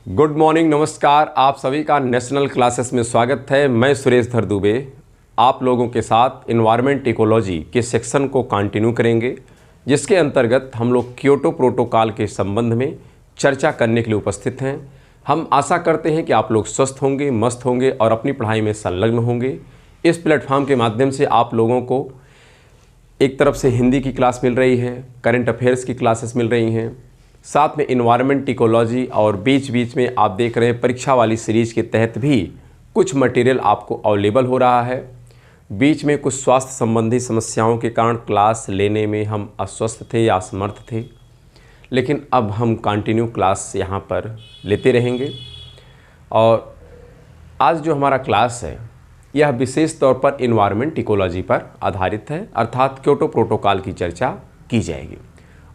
Good morning, नमस्कार। आप सभी का नेशनल क्लासेस में स्वागत है। मैं सुरेश धर दुबे आप लोगों के साथ इन्वायरमेंट इकोलॉजी के सेक्शन को कंटिन्यू करेंगे, जिसके अंतर्गत हम लोग क्योटो प्रोटोकॉल के संबंध में चर्चा करने के लिए उपस्थित हैं। हम आशा करते हैं कि आप लोग स्वस्थ होंगे, मस्त होंगे और अपनी पढ़ाई में संलग्न होंगे। इस प्लेटफॉर्म के माध्यम से आप लोगों को एक तरफ से हिंदी की क्लास मिल रही है, करंट अफेयर्स की क्लासेस मिल रही हैं, साथ में इन्वायरमेंट इकोलॉजी और बीच बीच में आप देख रहे हैं परीक्षा वाली सीरीज के तहत भी कुछ मटेरियल आपको अवेलेबल हो रहा है। बीच में कुछ स्वास्थ्य संबंधी समस्याओं के कारण क्लास लेने में हम अस्वस्थ थे या असमर्थ थे, लेकिन अब हम कंटिन्यू क्लास यहाँ पर लेते रहेंगे। और आज जो हमारा क्लास है यह विशेष तौर पर इन्वायरमेंट इकोलॉजी पर आधारित है, अर्थात क्योटो प्रोटोकॉल की चर्चा की जाएगी।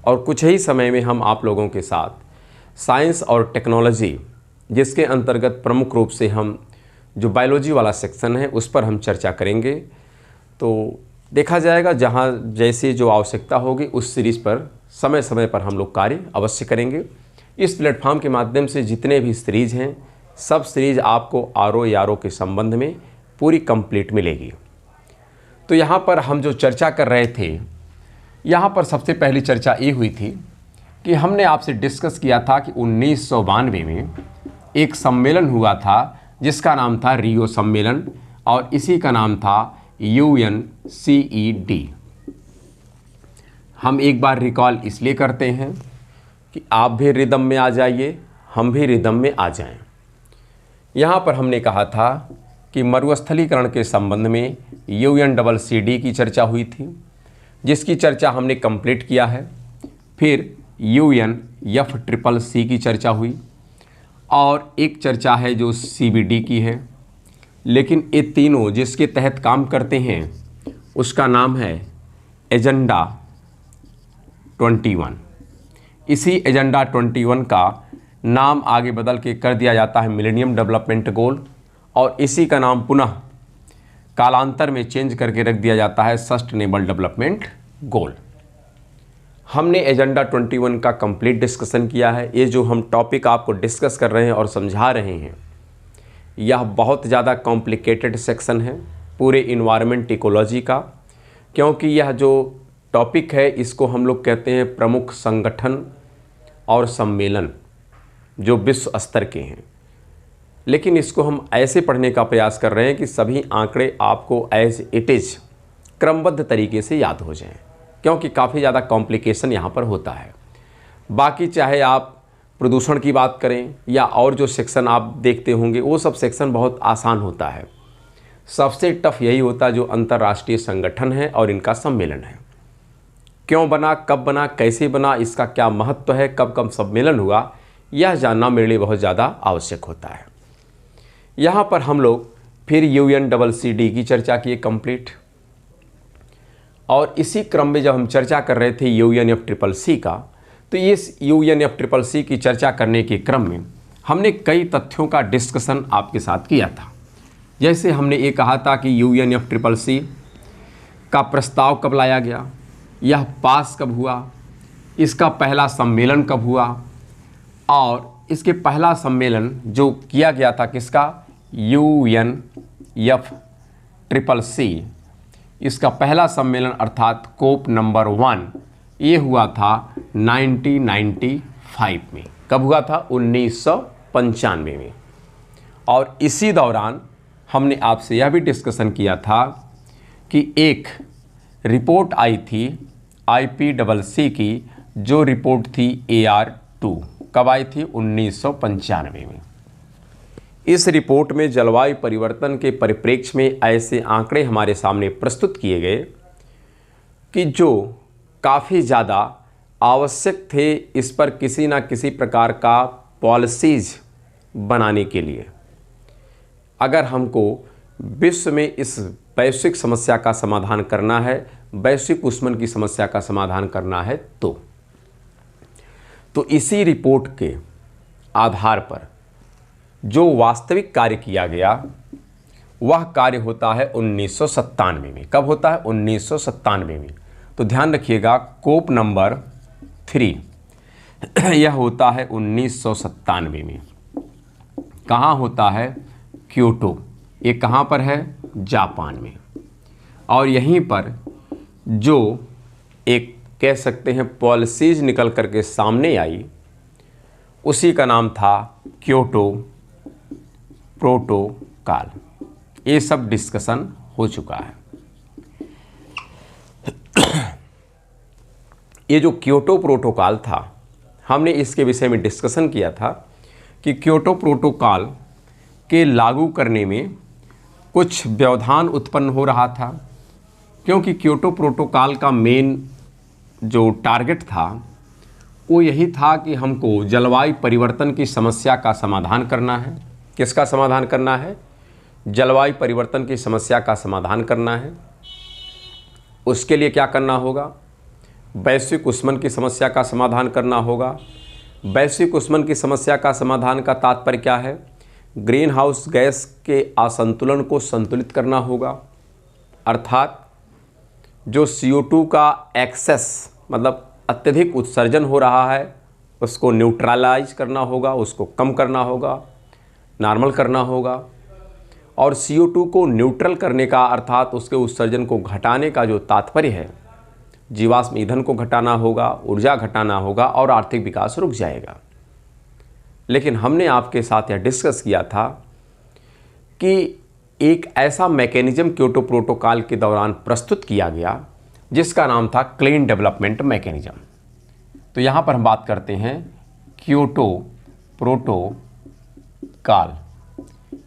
और कुछ ही समय में हम आप लोगों के साथ साइंस और टेक्नोलॉजी, जिसके अंतर्गत प्रमुख रूप से हम जो बायोलॉजी वाला सेक्शन है उस पर हम चर्चा करेंगे। तो देखा जाएगा जहाँ जैसे जो आवश्यकता होगी उस सीरीज़ पर समय समय पर हम लोग कार्य अवश्य करेंगे। इस प्लेटफॉर्म के माध्यम से जितने भी सीरीज़ हैं सब सीरीज़ आपको आर के संबंध में पूरी कंप्लीट मिलेगी। तो यहाँ पर हम जो चर्चा कर रहे थे, यहाँ पर सबसे पहली चर्चा ये हुई थी कि हमने आपसे डिस्कस किया था कि 1992 में एक सम्मेलन हुआ था जिसका नाम था रियो सम्मेलन, और इसी का नाम था UNCED। हम एक बार रिकॉल इसलिए करते हैं कि आप भी रिदम में आ जाइए, हम भी रिदम में आ जाएं। यहाँ पर हमने कहा था कि मरुस्थलीकरण के संबंध में UNCCD की चर्चा हुई थी, जिसकी चर्चा हमने कंप्लीट किया है। फिर UNFCCC की चर्चा हुई और एक चर्चा है जो CBD की है। लेकिन ये तीनों जिसके तहत काम करते हैं उसका नाम है एजेंडा 21। इसी एजेंडा 21 का नाम आगे बदल के कर दिया जाता है मिलेनियम डेवलपमेंट गोल, और इसी का नाम पुनः कालांतर में चेंज करके रख दिया जाता है सस्टेनेबल डेवलपमेंट गोल। हमने एजेंडा 21 का कंप्लीट डिस्कशन किया है। ये जो हम टॉपिक आपको डिस्कस कर रहे हैं और समझा रहे हैं, यह बहुत ज़्यादा कॉम्प्लिकेटेड सेक्शन है पूरे इन्वायरमेंट इकोलॉजी का, क्योंकि यह जो टॉपिक है इसको हम लोग कहते हैं प्रमुख संगठन और सम्मेलन जो विश्व स्तर के हैं। लेकिन इसको हम ऐसे पढ़ने का प्रयास कर रहे हैं कि सभी आंकड़े आपको एज इट इज़ क्रमबद्ध तरीके से याद हो जाएं, क्योंकि काफ़ी ज़्यादा कॉम्प्लिकेशन यहाँ पर होता है। बाकी चाहे आप प्रदूषण की बात करें या और जो सेक्शन आप देखते होंगे वो सब सेक्शन बहुत आसान होता है। सबसे टफ यही होता है जो अंतर्राष्ट्रीय संगठन है और इनका सम्मेलन है। क्यों बना, कब बना, कैसे बना, इसका क्या महत्व है, कब कब सम्मेलन हुआ, यह जानना मेरे लिए बहुत ज़्यादा आवश्यक होता है। यहाँ पर हम लोग फिर UNCCD की चर्चा किए कंप्लीट, और इसी क्रम में जब हम चर्चा कर रहे थे UNFCCC का, तो इस UNFCCC की चर्चा करने के क्रम में हमने कई तथ्यों का डिस्कशन आपके साथ किया था। जैसे हमने ये कहा था कि UNFCCC का प्रस्ताव कब लाया गया, यह पास कब हुआ, इसका पहला सम्मेलन कब हुआ, और इसके पहला सम्मेलन जो किया गया था किसका, UNFCCC, इसका पहला सम्मेलन अर्थात कोप नंबर 1 ये हुआ था 1995 में। कब हुआ था, 1995 में। और इसी दौरान हमने आपसे यह भी डिस्कशन किया था कि एक रिपोर्ट आई थी IPCC की, जो रिपोर्ट थी AR2। कब आई थी, 1995 में। इस रिपोर्ट में जलवायु परिवर्तन के परिप्रेक्ष्य में ऐसे आंकड़े हमारे सामने प्रस्तुत किए गए कि जो काफ़ी ज़्यादा आवश्यक थे इस पर किसी न किसी प्रकार का पॉलिसीज बनाने के लिए। अगर हमको विश्व में इस वैश्विक समस्या का समाधान करना है, वैश्विक ऊष्मन की समस्या का समाधान करना है, तो इसी रिपोर्ट के आधार पर जो वास्तविक कार्य किया गया वह कार्य होता है 1997 में। कब होता है, 1997 में। तो ध्यान रखिएगा, कोप नंबर 3 यह होता है 1997 में। कहाँ होता है? क्योटो। ये कहाँ पर है? जापान में। और यहीं पर जो एक कह सकते हैं पॉलिसीज निकल करके सामने आई, उसी का नाम था क्योटो प्रोटोकॉल। ये सब डिस्कशन हो चुका है। ये जो क्योटो प्रोटोकॉल था, हमने इसके विषय में डिस्कशन किया था कि क्योटो प्रोटोकॉल के लागू करने में कुछ व्यवधान उत्पन्न हो रहा था, क्योंकि क्योटो प्रोटोकॉल का मेन जो टारगेट था वो यही था कि हमको जलवायु परिवर्तन की समस्या का समाधान करना है। किसका समाधान करना है? जलवायु परिवर्तन की समस्या का समाधान करना है। उसके लिए क्या करना होगा? वैश्विक ऊष्मन की समस्या का समाधान करना होगा। वैश्विक ऊष्मन की समस्या का समाधान का तात्पर्य क्या है? ग्रीन हाउस गैस के असंतुलन को संतुलित करना होगा, अर्थात जो CO2 का एक्सेस मतलब अत्यधिक उत्सर्जन हो रहा है उसको न्यूट्रलाइज करना होगा, उसको कम करना होगा, नॉर्मल करना होगा। और CO2 को न्यूट्रल करने का अर्थात उसके उत्सर्जन को घटाने का जो तात्पर्य है, जीवाश्म ईंधन को घटाना होगा, ऊर्जा घटाना होगा और आर्थिक विकास रुक जाएगा। लेकिन हमने आपके साथ यह डिस्कस किया था कि एक ऐसा मैकेनिज्म क्योटो प्रोटोकॉल के दौरान प्रस्तुत किया गया जिसका नाम था क्लीन डेवलपमेंट मैकेनिज्म। तो यहाँ पर हम बात करते हैं क्योटो प्रोटोकॉल।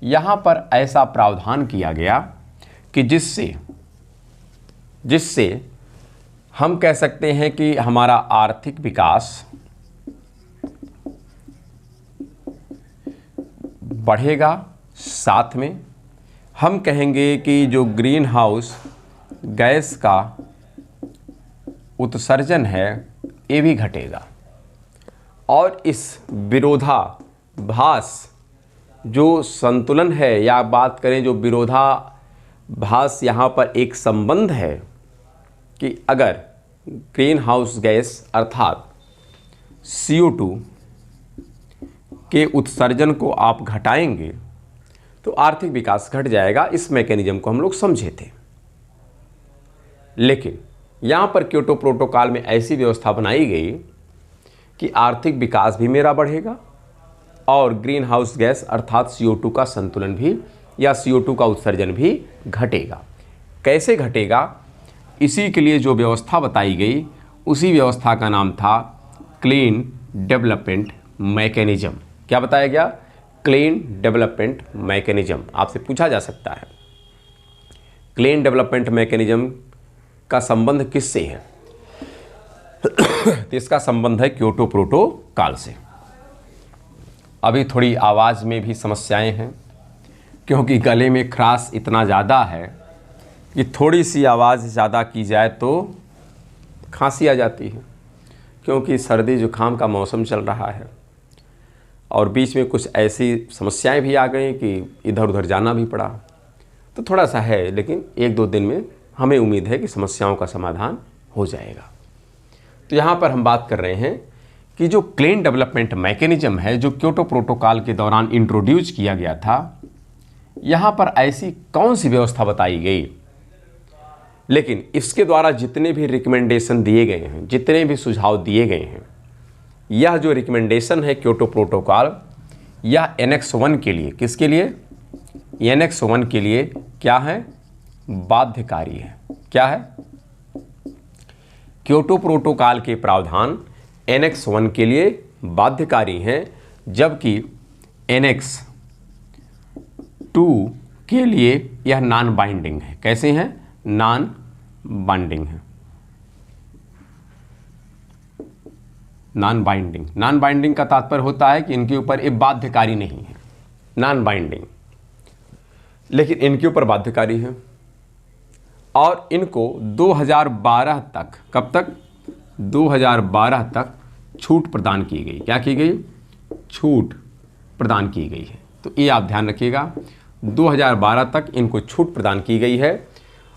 यहाँ पर ऐसा प्रावधान किया गया कि जिससे हम कह सकते हैं कि हमारा आर्थिक विकास बढ़ेगा, साथ में हम कहेंगे कि जो ग्रीन हाउस गैस का उत्सर्जन है ये भी घटेगा। और इस विरोधाभास जो संतुलन है, या बात करें जो विरोधाभास यहाँ पर एक संबंध है कि अगर ग्रीन हाउस गैस अर्थात CO2 के उत्सर्जन को आप घटाएंगे तो आर्थिक विकास घट जाएगा। इस मैकेनिज्म को हम लोग समझे थे। लेकिन यहाँ पर क्योटो प्रोटोकॉल में ऐसी व्यवस्था बनाई गई कि आर्थिक विकास भी मेरा बढ़ेगा और ग्रीन हाउस गैस अर्थात CO2 का संतुलन भी या CO2 का उत्सर्जन भी घटेगा। कैसे घटेगा? इसी के लिए जो व्यवस्था बताई गई उसी व्यवस्था का नाम था क्लीन डेवलपमेंट मैकेनिज्म। क्या बताया गया? Clean development mechanism. आपसे पूछा जा सकता है क्लीन डेवलपमेंट मैकेनिज्म का संबंध किससे है? तो इसका संबंध है क्योटो प्रोटोकॉल से। अभी थोड़ी आवाज़ में भी समस्याएं हैं क्योंकि गले में खराश इतना ज़्यादा है कि थोड़ी सी आवाज़ ज़्यादा की जाए तो खांसी आ जाती है, क्योंकि सर्दी जुकाम का मौसम चल रहा है और बीच में कुछ ऐसी समस्याएं भी आ गई कि इधर उधर जाना भी पड़ा। तो थोड़ा सा है, लेकिन 1-2 दिन में हमें उम्मीद है कि समस्याओं का समाधान हो जाएगा। तो यहाँ पर हम बात कर रहे हैं कि जो क्लीन डेवलपमेंट मैकेनिज्म है जो क्योटो प्रोटोकॉल के दौरान इंट्रोड्यूस किया गया था, यहाँ पर ऐसी कौन सी व्यवस्था बताई गई, लेकिन इसके द्वारा जितने भी रिकमेंडेशन दिए गए हैं, जितने भी सुझाव दिए गए हैं, यह जो रिकमेंडेशन है क्योटो प्रोटोकॉल, यह एनेक्स 1 के लिए, किसके लिए? एनेक्स 1 के लिए क्या है? बाध्यकारी है। क्या है? क्योटो प्रोटोकॉल के प्रावधान एनेक्स 1 के लिए बाध्यकारी हैं, जबकि एनेक्स 2 के लिए यह नॉन बाइंडिंग है। कैसे हैं? नॉन बाइंडिंग है। नॉन बाइंडिंग, नॉन बाइंडिंग का तात्पर्य होता है कि इनके ऊपर ये बाध्यकारी नहीं है, नॉन बाइंडिंग, लेकिन इनके ऊपर बाध्यकारी है। और इनको 2012 तक, कब तक? 2012 तक छूट प्रदान की गई। क्या की गई? छूट प्रदान की गई है। तो ये आप ध्यान रखिएगा, 2012 तक इनको छूट प्रदान की गई है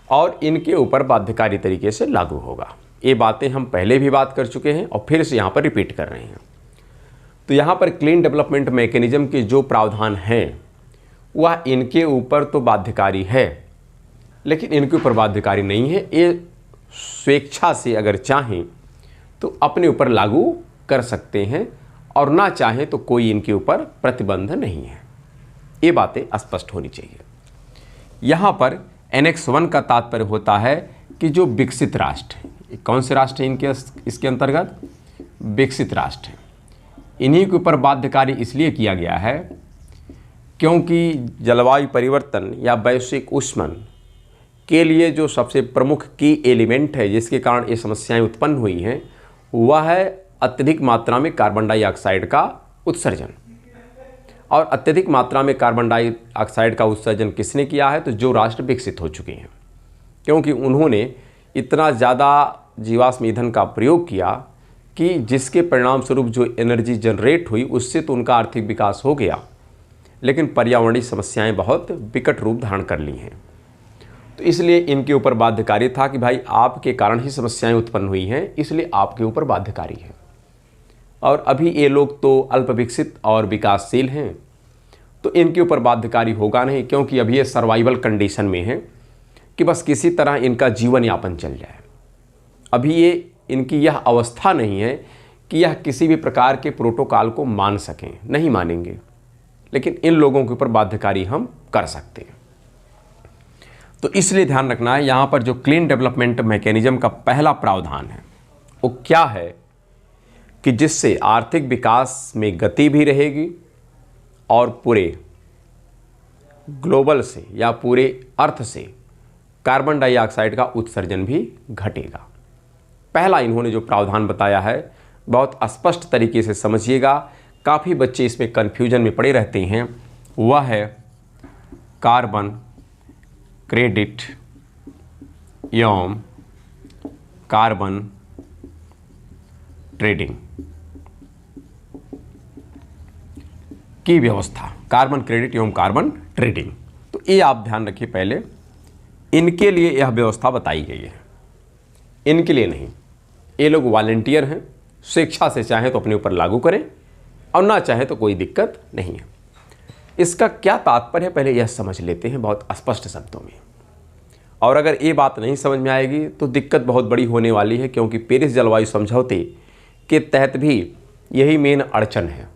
और इनके ऊपर बाध्यकारी तरीके से लागू होगा। ये बातें हम पहले भी बात कर चुके हैं और फिर से यहाँ पर रिपीट कर रहे हैं। तो यहाँ पर क्लीन डेवलपमेंट मैकेनिज्म के जो प्रावधान हैं वह इनके ऊपर तो बाध्यकारी है, लेकिन इनके ऊपर बाध्यकारी नहीं है। ये स्वेच्छा से अगर चाहें तो अपने ऊपर लागू कर सकते हैं और ना चाहें तो कोई इनके ऊपर प्रतिबंध नहीं है। ये बातें स्पष्ट होनी चाहिए। यहाँ पर एनेक्स 1 का तात्पर्य होता है कि जो विकसित राष्ट्र हैं, कौन से राष्ट्र हैं इसके अंतर्गत? विकसित राष्ट्र हैं। इन्हीं के ऊपर बाध्यकारी इसलिए किया गया है क्योंकि जलवायु परिवर्तन या वैश्विक ऊष्मन के लिए जो सबसे प्रमुख की एलिमेंट है जिसके कारण ये समस्याएं उत्पन्न हुई हैं वह है अत्यधिक मात्रा में कार्बन डाइऑक्साइड का उत्सर्जन। और अत्यधिक मात्रा में कार्बन डाइऑक्साइड का उत्सर्जन किसने किया है? तो जो राष्ट्र विकसित हो चुके हैं, क्योंकि उन्होंने इतना ज़्यादा जीवाश्म ईंधन का प्रयोग किया कि जिसके परिणाम स्वरूप जो एनर्जी जनरेट हुई उससे तो उनका आर्थिक विकास हो गया, लेकिन पर्यावरणीय समस्याएं बहुत विकट रूप धारण कर ली हैं। तो इसलिए इनके ऊपर बाध्यकारी था कि भाई आपके कारण ही समस्याएं उत्पन्न हुई हैं, इसलिए आपके ऊपर बाध्यकारी है। और अभी ये लोग तो अल्प विकसित और विकासशील हैं, तो इनके ऊपर बाध्यकारी होगा नहीं, क्योंकि अभी ये सर्वाइवल कंडीशन में है कि बस किसी तरह इनका जीवन यापन चल जाए। अभी ये इनकी यह अवस्था नहीं है कि यह किसी भी प्रकार के प्रोटोकॉल को मान सकें, नहीं मानेंगे, लेकिन इन लोगों के ऊपर बाध्यकारी हम कर सकते हैं। तो इसलिए ध्यान रखना है, यहाँ पर जो क्लीन डेवलपमेंट मैकेनिज्म का पहला प्रावधान है वो क्या है कि जिससे आर्थिक विकास में गति भी रहेगी और पूरे ग्लोबल से या पूरे अर्थ से कार्बन डाइऑक्साइड का उत्सर्जन भी घटेगा। पहला इन्होंने जो प्रावधान बताया है बहुत स्पष्ट तरीके से समझिएगा, काफ़ी बच्चे इसमें कन्फ्यूजन में पड़े रहते हैं। वह है कार्बन क्रेडिट एवं कार्बन ट्रेडिंग की व्यवस्था। कार्बन क्रेडिट एवं कार्बन ट्रेडिंग, तो ये आप ध्यान रखिए, पहले इनके लिए यह व्यवस्था बताई गई है, इनके लिए नहीं। ये लोग वॉलंटियर हैं, स्वेच्छा से चाहें तो अपने ऊपर लागू करें और ना चाहे तो कोई दिक्कत नहीं है। इसका क्या तात्पर्य है पहले यह समझ लेते हैं बहुत स्पष्ट शब्दों में। और अगर ये बात नहीं समझ में आएगी तो दिक्कत बहुत बड़ी होने वाली है, क्योंकि पेरिस जलवायु समझौते के तहत भी यही मेन अड़चन है।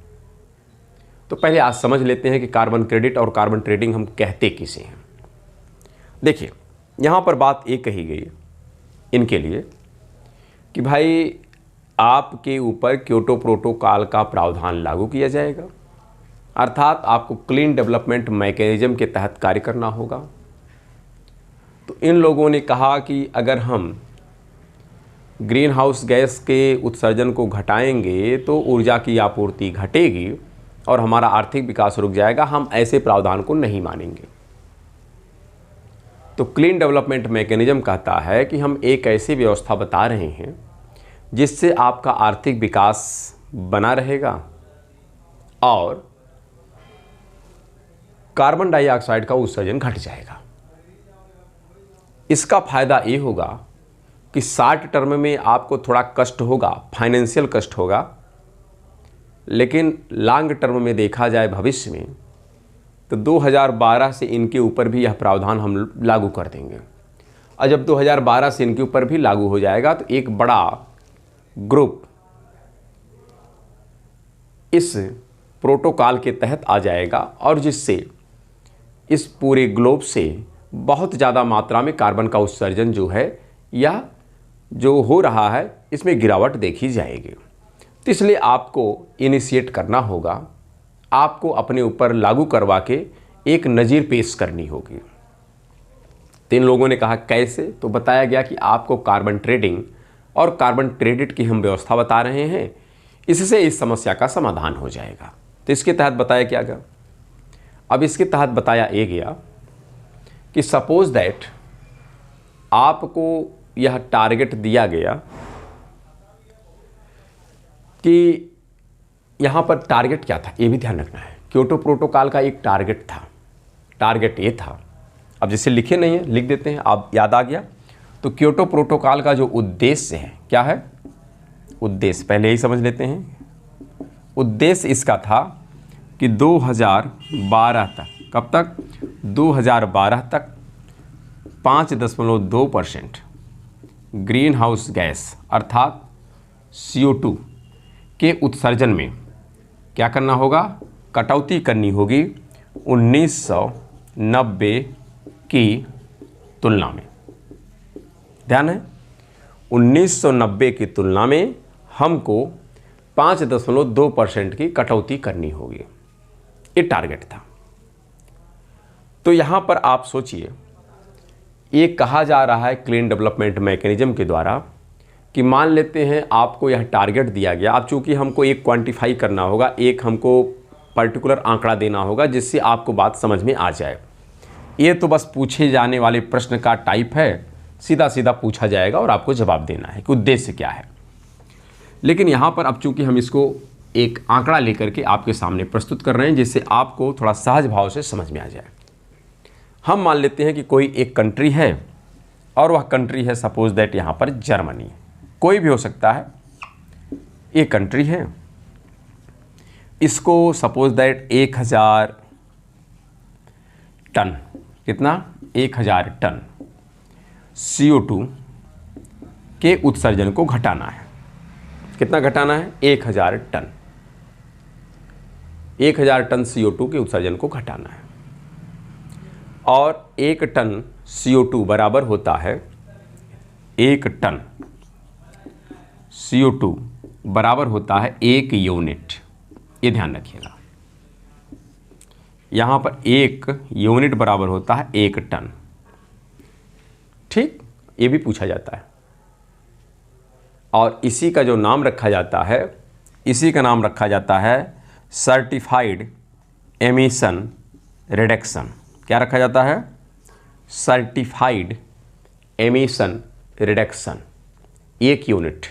तो पहले आज समझ लेते हैं कि कार्बन क्रेडिट और कार्बन ट्रेडिंग हम कहते किसे हैं। देखिए, यहाँ पर बात ये कही गई इनके लिए कि भाई आपके ऊपर क्योटो प्रोटोकॉल का प्रावधान लागू किया जाएगा, अर्थात आपको क्लीन डेवलपमेंट मैकेनिज्म के तहत कार्य करना होगा। तो इन लोगों ने कहा कि अगर हम ग्रीन हाउस गैस के उत्सर्जन को घटाएंगे तो ऊर्जा की आपूर्ति घटेगी और हमारा आर्थिक विकास रुक जाएगा, हम ऐसे प्रावधान को नहीं मानेंगे। तो क्लीन डेवलपमेंट मैकेनिज्म कहता है कि हम एक ऐसी व्यवस्था बता रहे हैं जिससे आपका आर्थिक विकास बना रहेगा और कार्बन डाइऑक्साइड का उत्सर्जन घट जाएगा। इसका फायदा ये होगा कि शॉर्ट टर्म में आपको थोड़ा कष्ट होगा, फाइनेंशियल कष्ट होगा, लेकिन लॉन्ग टर्म में देखा जाए भविष्य में तो 2012 से इनके ऊपर भी यह प्रावधान हम लागू कर देंगे। और जब 2012 से इनके ऊपर भी लागू हो जाएगा तो एक बड़ा ग्रुप इस प्रोटोकॉल के तहत आ जाएगा और जिससे इस पूरे ग्लोब से बहुत ज़्यादा मात्रा में कार्बन का उत्सर्जन जो है या जो हो रहा है इसमें गिरावट देखी जाएगी। तो इसलिए आपको इनिशिएट करना होगा, आपको अपने ऊपर लागू करवा के एक नज़ीर पेश करनी होगी। तीन लोगों ने कहा कैसे, तो बताया गया कि आपको कार्बन ट्रेडिंग और कार्बन क्रेडिट की हम व्यवस्था बता रहे हैं, इससे इस समस्या का समाधान हो जाएगा। तो इसके तहत बताया क्या गया? अब इसके तहत बताया ये गया कि सपोज दैट आपको यह टारगेट दिया गया कि यहाँ पर टारगेट क्या था ये भी ध्यान रखना है। क्योटो प्रोटोकॉल का एक टारगेट था, टारगेट ये था, अब जैसे लिखे नहीं है लिख देते हैं, आप याद आ गया। तो क्योटो प्रोटोकॉल का जो उद्देश्य है, क्या है उद्देश्य, पहले यही समझ लेते हैं। उद्देश्य इसका था कि 2012 तक, कब तक, 2012 तक 5.2% ग्रीन हाउस गैस अर्थात CO2 के उत्सर्जन में क्या करना होगा, कटौती करनी होगी 1990 की तुलना में। ध्यान है, 1990 की तुलना में हमको 5.2% की कटौती करनी होगी, ये टारगेट था। तो यहाँ पर आप सोचिए, ये कहा जा रहा है क्लीन डेवलपमेंट मैकेनिज्म के द्वारा कि मान लेते हैं आपको यह टारगेट दिया गया, अब चूँकि हमको एक क्वांटिफाई करना होगा, एक हमको पर्टिकुलर आंकड़ा देना होगा जिससे आपको बात समझ में आ जाए। ये तो बस पूछे जाने वाले प्रश्न का टाइप है, सीधा सीधा पूछा जाएगा और आपको जवाब देना है कि उद्देश्य क्या है। लेकिन यहाँ पर अब चूँकि हम इसको एक आंकड़ा लेकर के आपके सामने प्रस्तुत कर रहे हैं जिससे आपको थोड़ा सहज भाव से समझ में आ जाए। हम मान लेते हैं कि कोई एक कंट्री है और वह कंट्री है सपोज दैट यहाँ पर जर्मनी, कोई भी हो सकता है, एक कंट्री है, इसको सपोज दैट 1000 टन, कितना, 1000 टन CO2 के उत्सर्जन को घटाना है। कितना घटाना है, 1000 टन, 1000 टन CO2 के उत्सर्जन को घटाना है। और 1 टन CO2 बराबर होता है, 1 टन CO2 बराबर होता है 1 यूनिट, ये ध्यान रखिएगा। यहाँ पर 1 यूनिट बराबर होता है 1 टन। ठीक, ये भी पूछा जाता है। और इसी का जो नाम रखा जाता है, इसी का नाम रखा जाता है सर्टिफाइड एमिशन रिडक्शन। क्या रखा जाता है, certified emission reduction, 1 unit.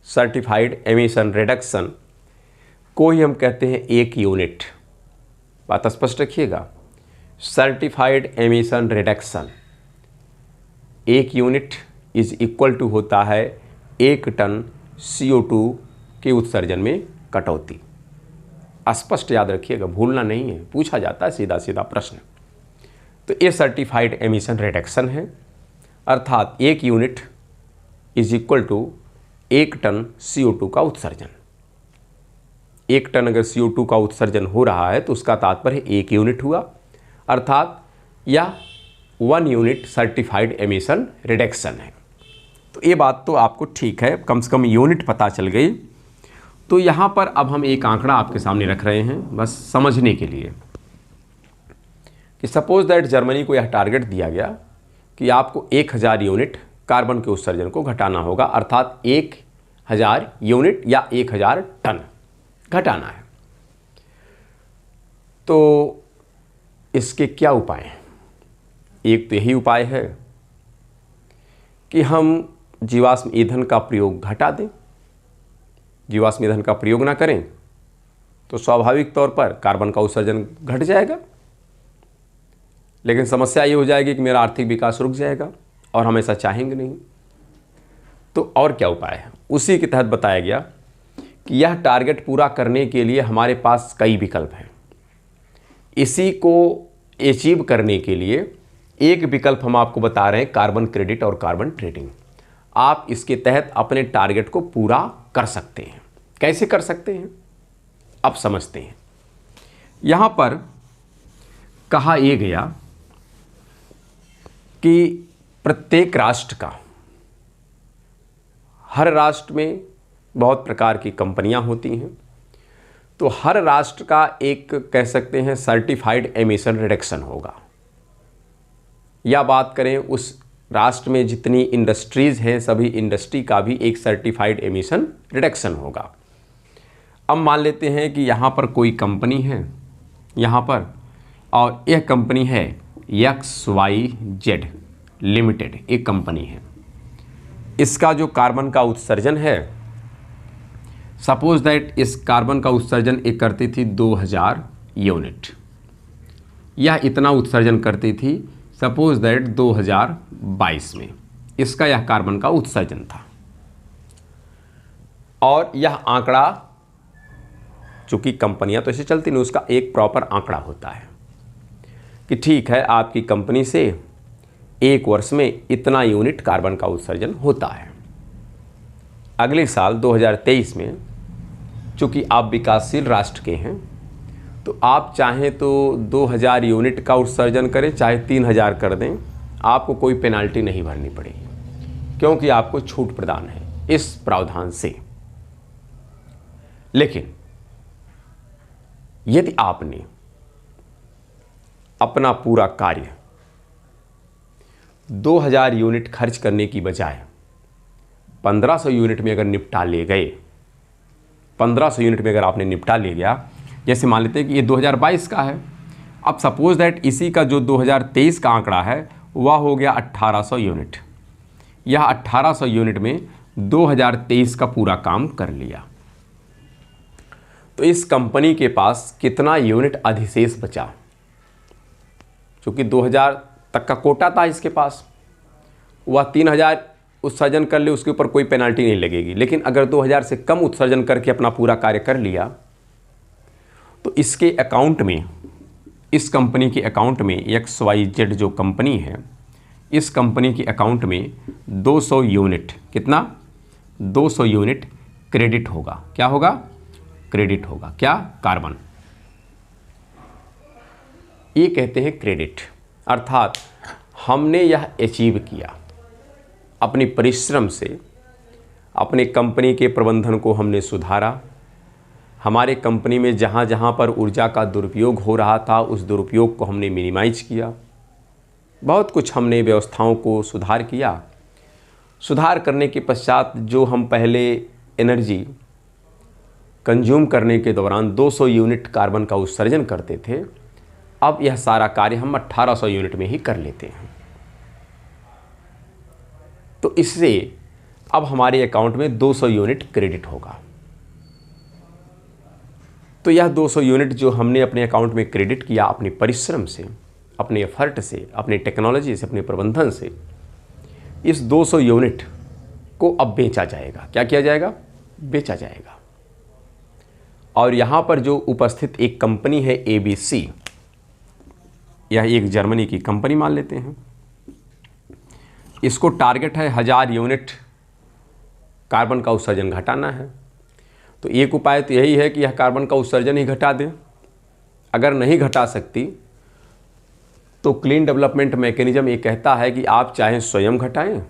Certified emission reduction को ही हम कहते हैं 1 यूनिट। बात स्पष्ट रखिएगा, certified emission reduction 1 unit is equal to होता है 1 टन CO2 के उत्सर्जन में कटौती। स्पष्ट याद रखिएगा, भूलना नहीं है, पूछा जाता है सीधा सीधा प्रश्न। तो ये सर्टिफाइड एमिशन रिडक्शन है, अर्थात 1 unit is equal to 1 ton CO2 का उत्सर्जन। 1 टन अगर CO2 का उत्सर्जन हो रहा है तो उसका तात्पर्य 1 यूनिट हुआ, अर्थात यह 1 यूनिट सर्टिफाइड एमिशन रिडक्शन है। तो ये बात तो आपको ठीक है, कम से कम यूनिट पता चल गई। तो यहाँ पर अब हम एक आंकड़ा आपके सामने रख रहे हैं बस समझने के लिए कि सपोज दैट जर्मनी को यह टारगेट दिया गया कि आपको 1000 यूनिट कार्बन के उत्सर्जन को घटाना होगा, अर्थात 1000 यूनिट या 1000 टन घटाना है। तो इसके क्या उपाय हैं? एक तो यही उपाय है कि हम जीवाश्म ईंधन का प्रयोग घटा दें। जीवाश्म ईंधन का प्रयोग ना करें तो स्वाभाविक तौर पर कार्बन का उत्सर्जन घट जाएगा, लेकिन समस्या ये हो जाएगी कि मेरा आर्थिक विकास रुक जाएगा और हम ऐसा चाहेंगे नहीं। तो और क्या उपाय है? उसी के तहत बताया गया कि यह टारगेट पूरा करने के लिए हमारे पास कई विकल्प हैं। इसी को अचीव करने के लिए एक विकल्प हम आपको बता रहे हैं, कार्बन क्रेडिट और कार्बन ट्रेडिंग। आप इसके तहत अपने टारगेट को पूरा कर सकते हैं। कैसे कर सकते हैं अब समझते हैं। यहाँ पर कहा यह गया कि प्रत्येक राष्ट्र का, हर राष्ट्र में बहुत प्रकार की कंपनियां होती हैं, तो हर राष्ट्र का एक कह सकते हैं सर्टिफाइड एमिशन रिडक्शन होगा। या बात करें उस राष्ट्र में जितनी इंडस्ट्रीज़ हैं, सभी इंडस्ट्री का भी एक सर्टिफाइड एमिशन रिडक्शन होगा। अब मान लेते हैं कि यहाँ पर कोई कंपनी है यहाँ पर, और यह कंपनी है XYZ लिमिटेड, एक कंपनी है। इसका जो कार्बन का उत्सर्जन है, सपोज दैट इस कार्बन का उत्सर्जन एक करती थी 2000 यूनिट, यह इतना उत्सर्जन करती थी सपोज दैट 2022 में, इसका यह कार्बन का उत्सर्जन था। और यह आंकड़ा चूँकि कंपनियां तो ऐसे चलती नहीं, उसका एक प्रॉपर आंकड़ा होता है कि ठीक है आपकी कंपनी से एक वर्ष में इतना यूनिट कार्बन का उत्सर्जन होता है। अगले साल 2023 में चूँकि आप विकासशील राष्ट्र के हैं तो आप चाहें तो 2000 यूनिट का उत्सर्जन करें, चाहे 3000 कर दें, आपको कोई पेनाल्टी नहीं भरनी पड़ेगी क्योंकि आपको छूट प्रदान है इस प्रावधान से। लेकिन यदि आपने अपना पूरा कार्य 2000 यूनिट खर्च करने की बजाय 1500 यूनिट में अगर निपटा ले गए, 1500 यूनिट में अगर आपने निपटा ले गया, जैसे मान लेते हैं कि ये 2022 का है, अब सपोज दैट इसी का जो 2023 का आंकड़ा है वह हो गया 1800 यूनिट, यह 1800 यूनिट में 2023 का पूरा काम कर लिया, तो इस कंपनी के पास कितना यूनिट अधिशेष बचा? क्योंकि 2000 तक का कोटा था इसके पास, वह 3000 उत्सर्जन कर ले, उसके ऊपर कोई पेनाल्टी नहीं लगेगी। लेकिन अगर 2000 से कम उत्सर्जन करके अपना पूरा कार्य कर लिया तो इसके अकाउंट में, इस कंपनी के अकाउंट में, XYZ जो कंपनी है, इस कंपनी के अकाउंट में 200 यूनिट, कितना? 200 यूनिट क्रेडिट होगा। क्या होगा? क्रेडिट होगा। क्या? कार्बन। ये कहते हैं क्रेडिट, अर्थात हमने यह अचीव किया अपनी परिश्रम से, अपने कंपनी के प्रबंधन को हमने सुधारा, हमारे कंपनी में जहाँ जहाँ पर ऊर्जा का दुरुपयोग हो रहा था उस दुरुपयोग को हमने मिनिमाइज किया, बहुत कुछ हमने व्यवस्थाओं को सुधार किया। सुधार करने के पश्चात जो हम पहले एनर्जी कंज्यूम करने के दौरान 200 यूनिट कार्बन का उत्सर्जन करते थे, अब यह सारा कार्य हम 1800 यूनिट में ही कर लेते हैं। तो इससे अब हमारे अकाउंट में 200 यूनिट क्रेडिट होगा। तो यह 200 यूनिट जो हमने अपने अकाउंट में क्रेडिट किया अपने परिश्रम से, अपने एफर्ट से, अपने टेक्नोलॉजी से, अपने प्रबंधन से, इस 200 यूनिट को अब बेचा जाएगा। क्या किया जाएगा? बेचा जाएगा। और यहाँ पर जो उपस्थित एक कंपनी है ABC, यह एक जर्मनी की कंपनी मान लेते हैं, इसको टारगेट है 1000 यूनिट कार्बन का उत्सर्जन घटाना है। तो एक उपाय तो यही है कि यह कार्बन का उत्सर्जन ही घटा दें। अगर नहीं घटा सकती तो क्लीन डेवलपमेंट मैकेनिज्म ये कहता है कि आप चाहे स्वयं घटाएं,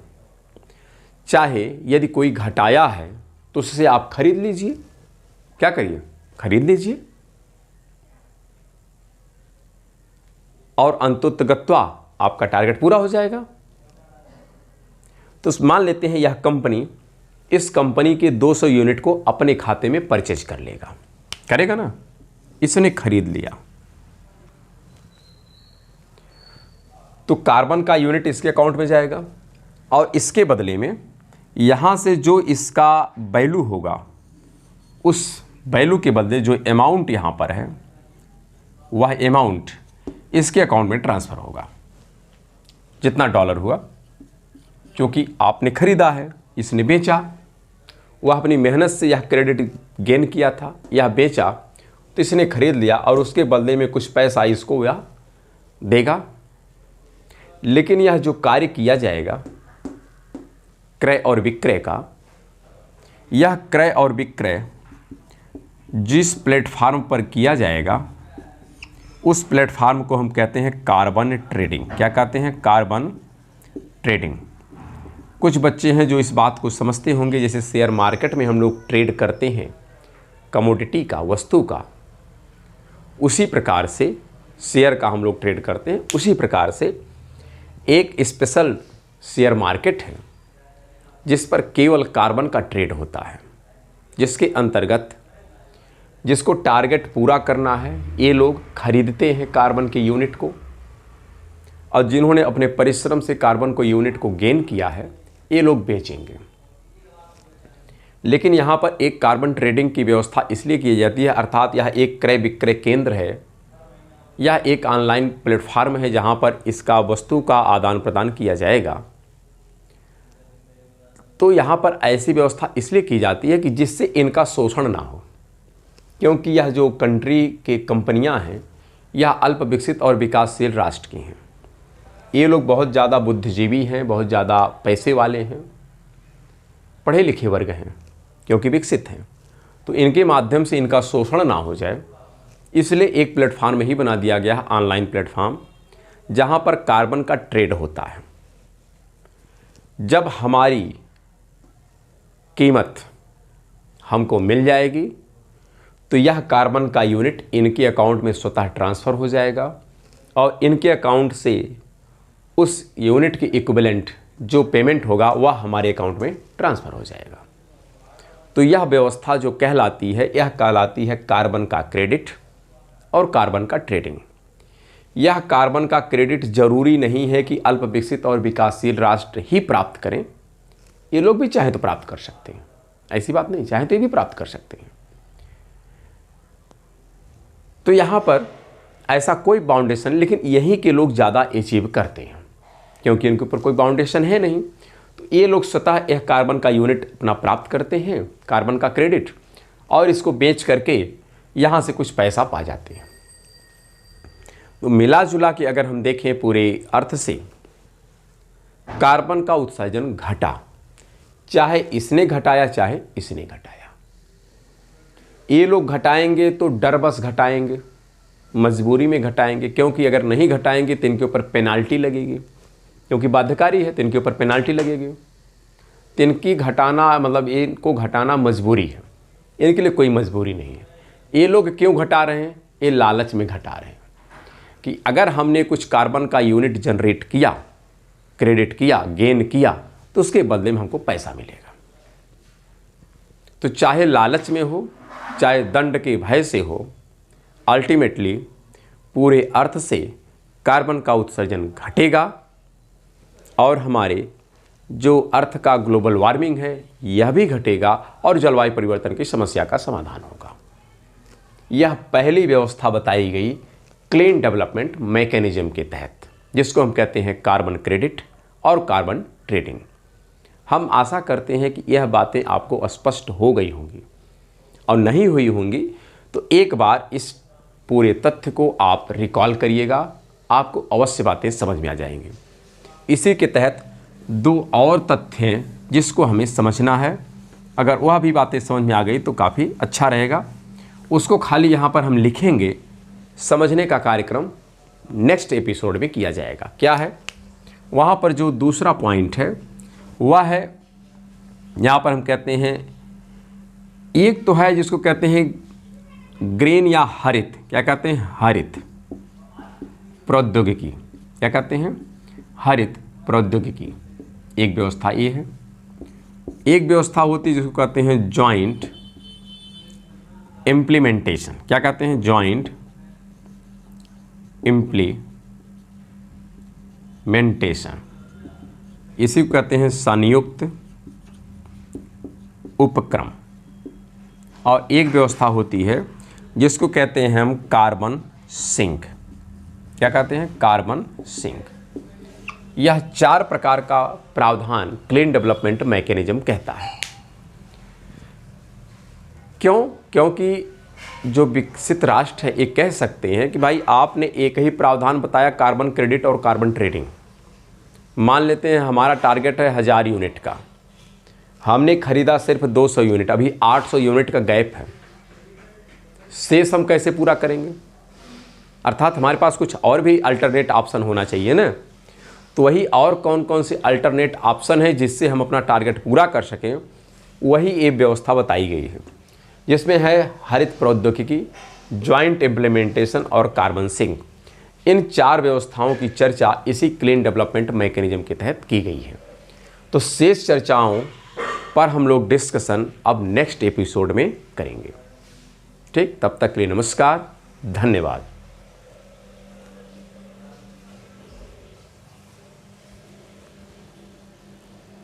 चाहे यदि कोई घटाया है तो उससे आप खरीद लीजिए। क्या करिए? खरीद लीजिए और अंततोगत्वा आपका टारगेट पूरा हो जाएगा। तो मान लेते हैं यह कंपनी इस कंपनी के 200 यूनिट को अपने खाते में परचेज कर लेगा, करेगा ना? इसने खरीद लिया तो कार्बन का यूनिट इसके अकाउंट में जाएगा और इसके बदले में यहाँ से जो इसका वैल्यू होगा उस वैल्यू के बदले जो अमाउंट यहाँ पर है वह अमाउंट इसके अकाउंट में ट्रांसफ़र होगा। जितना डॉलर हुआ, क्योंकि आपने खरीदा है, इसने बेचा, वह अपनी मेहनत से यह क्रेडिट गेन किया था, यह बेचा तो इसने खरीद लिया और उसके बदले में कुछ पैसा इसको यह देगा। लेकिन यह जो कार्य किया जाएगा क्रय और विक्रय का, यह क्रय और विक्रय जिस प्लेटफार्म पर किया जाएगा उस प्लेटफार्म को हम कहते हैं कार्बन ट्रेडिंग। क्या कहते हैं? Carbon trading. कुछ बच्चे हैं जो इस बात को समझते होंगे, जैसे शेयर मार्केट में हम लोग ट्रेड करते हैं कमोडिटी का, वस्तु का, उसी प्रकार से शेयर का हम लोग ट्रेड करते हैं। उसी प्रकार से एक स्पेशल शेयर मार्केट है जिस पर केवल कार्बन का ट्रेड होता है, जिसके अंतर्गत जिसको टारगेट पूरा करना है ये लोग खरीदते हैं कार्बन के यूनिट को, और जिन्होंने अपने परिश्रम से कार्बन को यूनिट को गेन किया है ये लोग बेचेंगे। लेकिन यहाँ पर एक कार्बन ट्रेडिंग की व्यवस्था इसलिए की जाती है, अर्थात यह एक क्रय विक्रय केंद्र है, यह एक ऑनलाइन प्लेटफार्म है जहाँ पर इसका वस्तु का आदान प्रदान किया जाएगा। तो यहाँ पर ऐसी व्यवस्था इसलिए की जाती है कि जिससे इनका शोषण ना हो, क्योंकि यह जो कंट्री के कंपनियां हैं यह अल्प विकसित और विकासशील राष्ट्र की हैं। ये लोग बहुत ज़्यादा बुद्धिजीवी हैं, बहुत ज़्यादा पैसे वाले हैं, पढ़े लिखे वर्ग हैं, क्योंकि विकसित हैं। तो इनके माध्यम से इनका शोषण ना हो जाए, इसलिए एक प्लेटफॉर्म ही बना दिया गया है, ऑनलाइन प्लेटफॉर्म, जहाँ पर कार्बन का ट्रेड होता है। जब हमारी कीमत हमको मिल जाएगी तो यह कार्बन का यूनिट इनके अकाउंट में स्वतः ट्रांसफ़र हो जाएगा और इनके अकाउंट से उस यूनिट के इक्विवेलेंट जो पेमेंट होगा वह हमारे अकाउंट में ट्रांसफ़र हो जाएगा। तो यह व्यवस्था जो कहलाती है, यह कहलाती है कार्बन का क्रेडिट और कार्बन का ट्रेडिंग। यह कार्बन का क्रेडिट जरूरी नहीं है कि अल्प विकसित और विकासशील राष्ट्र ही प्राप्त करें, ये लोग भी चाहे तो प्राप्त कर सकते हैं, ऐसी बात नहीं, चाहे तो ये भी प्राप्त कर सकते हैं। तो यहाँ पर ऐसा कोई बाउंडेशन, लेकिन यहीं के लोग ज़्यादा अचीव करते हैं क्योंकि इनके ऊपर कोई बाउंडेशन है नहीं। तो ये लोग स्वतः यह कार्बन का यूनिट अपना प्राप्त करते हैं, कार्बन का क्रेडिट, और इसको बेच करके यहाँ से कुछ पैसा पा जाते हैं। तो मिला जुला के अगर हम देखें पूरे अर्थ से, कार्बन का उत्सर्जन घटा, चाहे इसने घटाया चाहे इसने घटाया। ये लोग घटाएंगे तो डर बस घटाएंगे, मजबूरी में घटाएंगे, क्योंकि अगर नहीं घटाएंगे तो इनके ऊपर पेनाल्टी लगेगी, क्योंकि बाध्यकारी है तो इनके ऊपर पेनाल्टी लगेगी। तो इनकी घटाना मतलब इनको घटाना मजबूरी है, इनके लिए कोई मजबूरी नहीं है। ये लोग क्यों घटा रहे हैं? ये लालच में घटा रहे हैं कि अगर हमने कुछ कार्बन का यूनिट जनरेट किया, क्रेडिट किया, गेन किया, तो उसके बदले में हमको पैसा मिलेगा। तो चाहे लालच में हो, चाहे दंड के भय से हो, अल्टीमेटली पूरे अर्थ से कार्बन का उत्सर्जन घटेगा और हमारे जो अर्थ का ग्लोबल वार्मिंग है यह भी घटेगा और जलवायु परिवर्तन की समस्या का समाधान होगा। यह पहली व्यवस्था बताई गई क्लीन डेवलपमेंट मैकेनिज्म के तहत, जिसको हम कहते हैं कार्बन क्रेडिट और कार्बन ट्रेडिंग। हम आशा करते हैं कि यह बातें आपको स्पष्ट हो गई होंगी, और नहीं हुई होंगी तो एक बार इस पूरे तथ्य को आप रिकॉल करिएगा, आपको अवश्य बातें समझ में आ जाएंगी। इसी के तहत दो और तथ्य हैं जिसको हमें समझना है, अगर वह भी बातें समझ में आ गई तो काफ़ी अच्छा रहेगा। उसको खाली यहाँ पर हम लिखेंगे, समझने का कार्यक्रम नेक्स्ट एपिसोड में किया जाएगा। क्या है वहाँ पर जो दूसरा पॉइंट है वह है, यहाँ पर हम कहते हैं, एक तो है जिसको कहते हैं ग्रीन या हरित, क्या कहते हैं, हरित प्रौद्योगिकी, क्या कहते हैं, हरित प्रौद्योगिकी। एक व्यवस्था ये है। एक व्यवस्था होती है जिसको कहते हैं जॉइंट इम्प्लीमेंटेशन, क्या कहते हैं, जॉइंट इम्प्लीमेंटेशन, इसी को कहते हैं संयुक्त उपक्रम। और एक व्यवस्था होती है जिसको कहते हैं हम कार्बन सिंक, क्या कहते हैं, कार्बन सिंक। यह 4 प्रकार का प्रावधान क्लीन डेवलपमेंट मैकेनिज्म कहता है। क्यों? क्योंकि जो विकसित राष्ट्र है ये कह सकते हैं कि भाई आपने एक ही प्रावधान बताया, कार्बन क्रेडिट और कार्बन ट्रेडिंग। मान लेते हैं हमारा टारगेट है 1000 यूनिट का, हमने खरीदा सिर्फ 200 यूनिट, अभी 800 यूनिट का गैप है, शेष हम कैसे पूरा करेंगे? अर्थात हमारे पास कुछ और भी अल्टरनेट ऑप्शन होना चाहिए ना। तो वही और कौन कौन से अल्टरनेट ऑप्शन है जिससे हम अपना टारगेट पूरा कर सकें, वही एक व्यवस्था बताई गई है, जिसमें है हरित प्रौद्योगिकी, जॉइंट इम्प्लीमेंटेशन और कार्बन सिंक। इन 4 व्यवस्थाओं की चर्चा इसी क्लीन डेवलपमेंट मैकेनिज्म के तहत की गई है। तो शेष चर्चाओं पर हम लोग डिस्कशन अब नेक्स्ट एपिसोड में करेंगे। ठीक, तब तक के लिए नमस्कार, धन्यवाद।